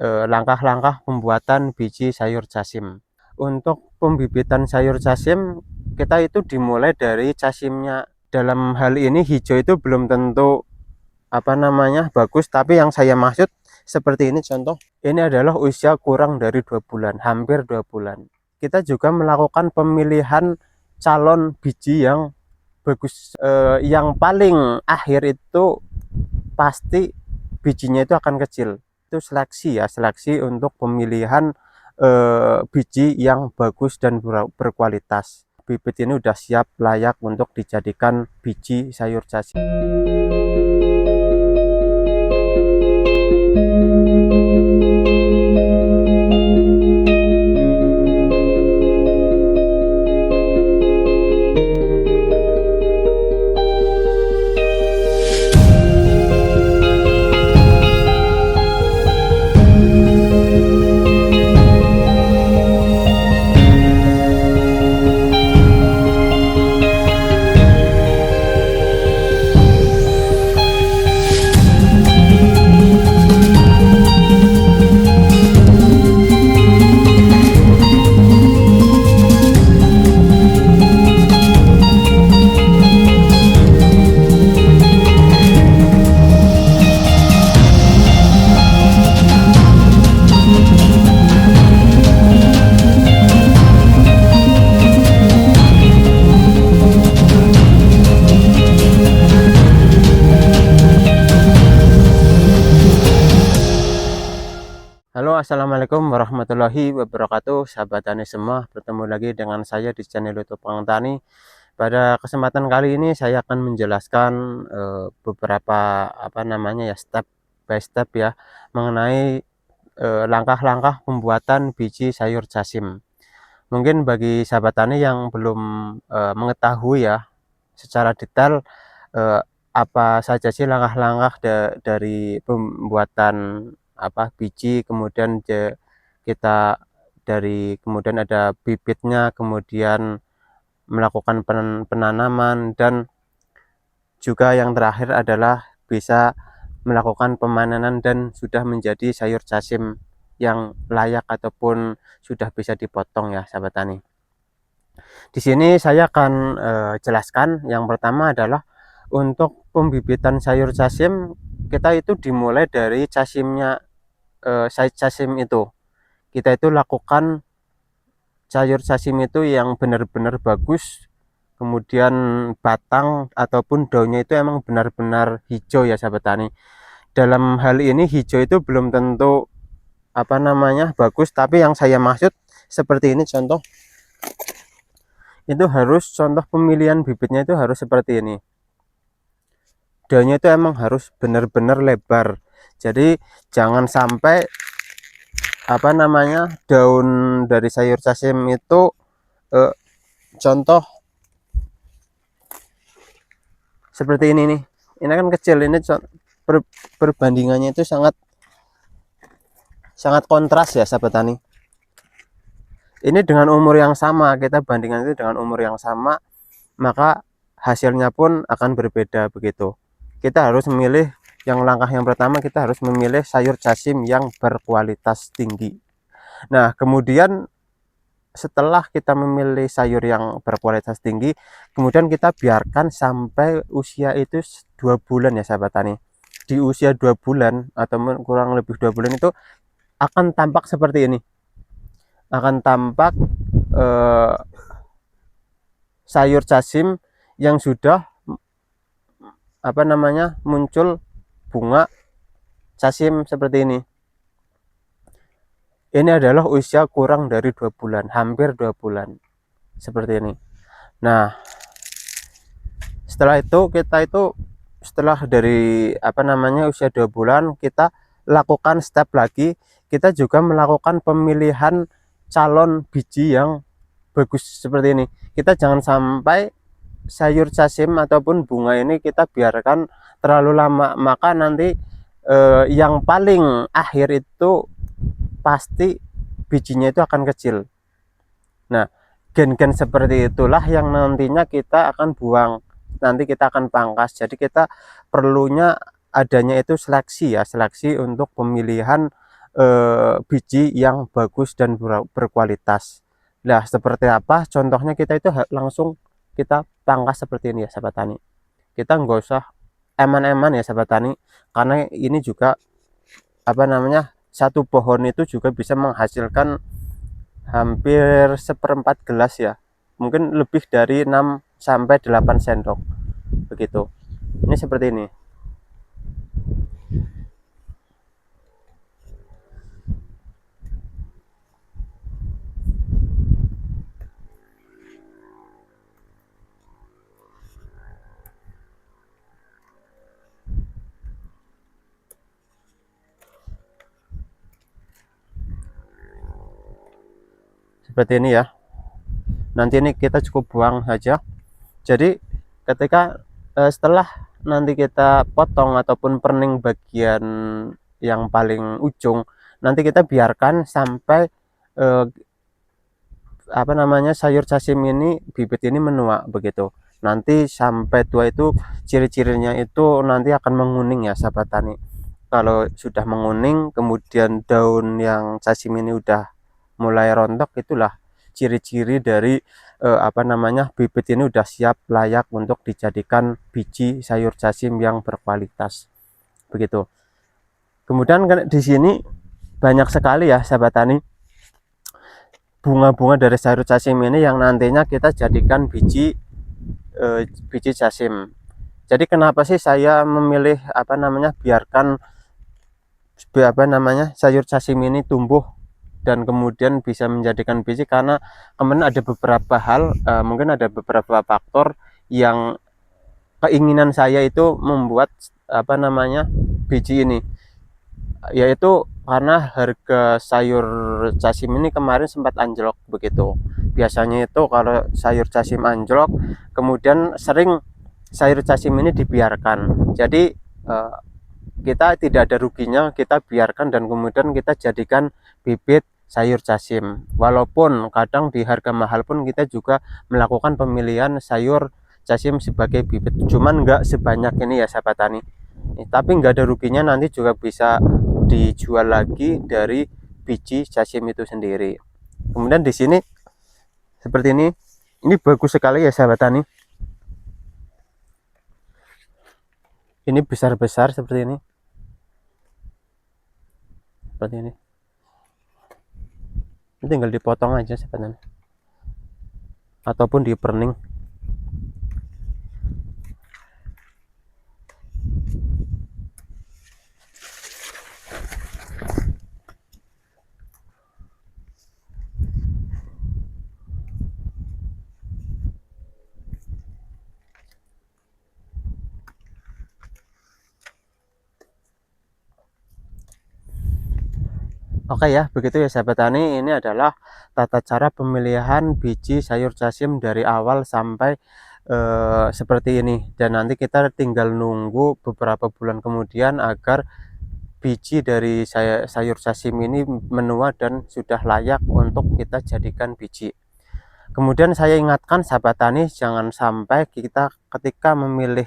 langkah-langkah pembuatan biji sayur jasim. Untuk pembibitan sayur jasim, kita itu dimulai dari jasimnya. Dalam hal ini hijau itu belum tentu bagus, tapi yang saya maksud seperti ini contoh. Ini adalah usia kurang dari 2 bulan, hampir 2 bulan. Kita juga melakukan pemilihan calon biji yang bagus. Yang paling akhir itu pasti bijinya itu akan kecil. Itu seleksi ya, seleksi untuk pemilihan biji yang bagus dan berkualitas. Bibit ini udah siap layak untuk dijadikan biji sayur jasim. Halo, assalamualaikum warahmatullahi wabarakatuh, sahabat tani semua. Bertemu lagi dengan saya di channel YouTube Kang Tani. Pada kesempatan kali ini saya akan menjelaskan beberapa step by step ya, mengenai langkah-langkah pembuatan biji sayur jasim. Mungkin bagi sahabat tani yang belum mengetahui ya secara detail apa saja sih langkah-langkah dari pembuatan biji, kemudian kita kemudian ada bibitnya, kemudian melakukan penanaman, dan juga yang terakhir adalah bisa melakukan pemanenan dan sudah menjadi sayur jasim yang layak ataupun sudah bisa dipotong ya sahabat tani. Di sini saya akan jelaskan. Yang pertama adalah untuk pembibitan sayur jasim, kita itu dimulai dari jasimnya. Jasim itu kita itu lakukan sayur jasim itu yang benar-benar bagus, kemudian batang ataupun daunnya itu emang benar-benar hijau ya sahabat tani. Dalam hal ini hijau itu belum tentu bagus, tapi yang saya maksud seperti ini contoh. Itu harus contoh pemilihan bibitnya itu harus seperti ini. Daunnya itu emang harus benar-benar lebar. Jadi jangan sampai daun dari sayur jasim itu contoh seperti ini nih. Ini kan kecil, ini perbandingannya itu sangat kontras ya sahabat tani. Ini dengan umur yang sama, kita bandingkan itu dengan umur yang sama, maka hasilnya pun akan berbeda begitu. Kita harus memilih langkah yang pertama, kita harus memilih sayur jasim yang berkualitas tinggi. Nah, kemudian setelah kita memilih sayur yang berkualitas tinggi, kemudian kita biarkan sampai usia itu 2 bulan ya sahabat tani. Di usia 2 bulan atau kurang lebih 2 bulan itu akan tampak seperti ini. Akan tampak sayur jasim yang sudah muncul bunga jasim seperti ini. Ini adalah usia kurang dari 2 bulan, hampir 2 bulan seperti ini. Nah, setelah itu setelah dari usia 2 bulan, kita lakukan step lagi. Kita juga melakukan pemilihan calon biji yang bagus seperti ini. Kita jangan sampai sayur jasim ataupun bunga ini kita biarkan terlalu lama, maka nanti yang paling akhir itu pasti bijinya itu akan kecil. Nah, gen-gen seperti itulah yang nantinya kita akan buang, nanti kita akan pangkas. Jadi kita perlunya adanya itu seleksi ya, seleksi untuk pemilihan biji yang bagus dan berkualitas. Nah, seperti apa contohnya? Kita itu langsung kita pangkas seperti ini ya sahabat tani. Kita nggak usah eman-eman ya sahabat tani, karena ini juga apa namanya, satu pohon itu juga bisa menghasilkan hampir seperempat gelas ya, mungkin lebih dari 6 sampai 8 sendok begitu. Ini seperti ini. Seperti ini ya. Nanti ini kita cukup buang saja. Jadi ketika setelah nanti kita potong ataupun perning bagian yang paling ujung, nanti kita biarkan sampai apa namanya, sayur casim ini, bibit ini menua begitu. Nanti sampai tua itu ciri-cirinya itu nanti akan menguning ya sahabat tani. Kalau sudah menguning, kemudian daun yang casim ini udah mulai rontok, itulah ciri-ciri dari apa namanya, bibit ini udah siap layak untuk dijadikan biji sayur casim yang berkualitas begitu. Kemudian di sini banyak sekali ya sahabat tani bunga-bunga dari sayur casim ini yang nantinya kita jadikan biji casim. Jadi kenapa sih saya memilih apa namanya, biarkan apa namanya, sayur casim ini tumbuh dan kemudian bisa menjadikan biji? Karena kemarin ada beberapa hal, mungkin ada beberapa faktor yang keinginan saya itu membuat apa namanya, biji ini, yaitu karena harga sayur casim ini kemarin sempat anjlok begitu. Biasanya itu kalau sayur casim anjlok, kemudian sering sayur casim ini dibiarkan. Jadi kita tidak ada ruginya, kita biarkan dan kemudian kita jadikan bibit sayur casim. Walaupun kadang di harga mahal pun kita juga melakukan pemilihan sayur casim sebagai bibit, cuman nggak sebanyak ini ya sahabat tani. Tapi nggak ada ruginya, nanti juga bisa dijual lagi dari biji casim itu sendiri. Kemudian di sini seperti ini bagus sekali ya sahabat tani. Ini besar-besar seperti ini, seperti ini. Ini tinggal dipotong aja sahabat tani, ataupun di perning. Oke ya, begitu ya sahabat tani. Ini adalah tata cara pemilihan biji sayur casim dari awal sampai seperti ini. Dan nanti kita tinggal nunggu beberapa bulan kemudian agar biji dari sayur casim ini menua dan sudah layak untuk kita jadikan biji. Kemudian saya ingatkan sahabat tani, jangan sampai kita ketika memilih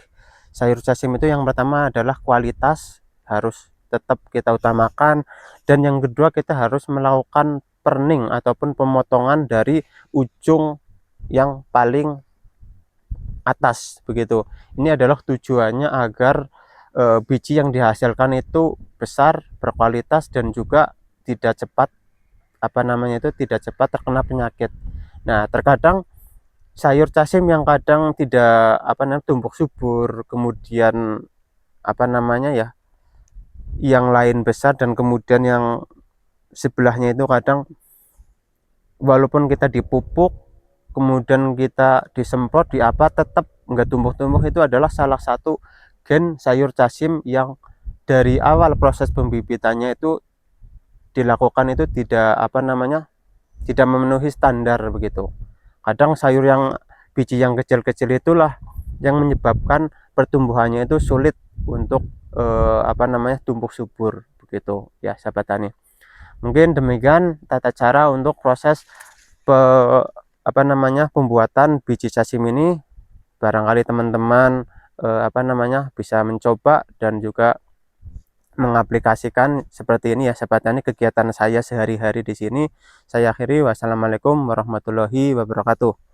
sayur casim itu, yang pertama adalah kualitas harus tetap kita utamakan, dan yang kedua kita harus melakukan perning ataupun pemotongan dari ujung yang paling atas begitu. Ini adalah tujuannya agar biji yang dihasilkan itu besar, berkualitas, dan juga tidak cepat apa namanya itu, tidak cepat terkena penyakit. Nah, terkadang sayur casim yang kadang tidak apa namanya, tumbuh subur, kemudian apa namanya ya, yang lain besar, dan kemudian yang sebelahnya itu kadang walaupun kita dipupuk, kemudian kita disemprot di apa, tetap nggak tumbuh-tumbuh. Itu adalah salah satu gen sayur casim yang dari awal proses pembibitannya itu dilakukan itu tidak apa namanya, tidak memenuhi standar begitu. Kadang sayur yang biji yang kecil-kecil itulah yang menyebabkan pertumbuhannya itu sulit untuk apa namanya, tumbuh subur begitu ya sahabat tani. Mungkin demikian tata cara untuk proses apa namanya, pembuatan biji casim ini. Barangkali teman-teman apa namanya, bisa mencoba dan juga mengaplikasikan seperti ini ya sahabat tani kegiatan saya sehari-hari di sini. Saya akhiri, wassalamualaikum warahmatullahi wabarakatuh.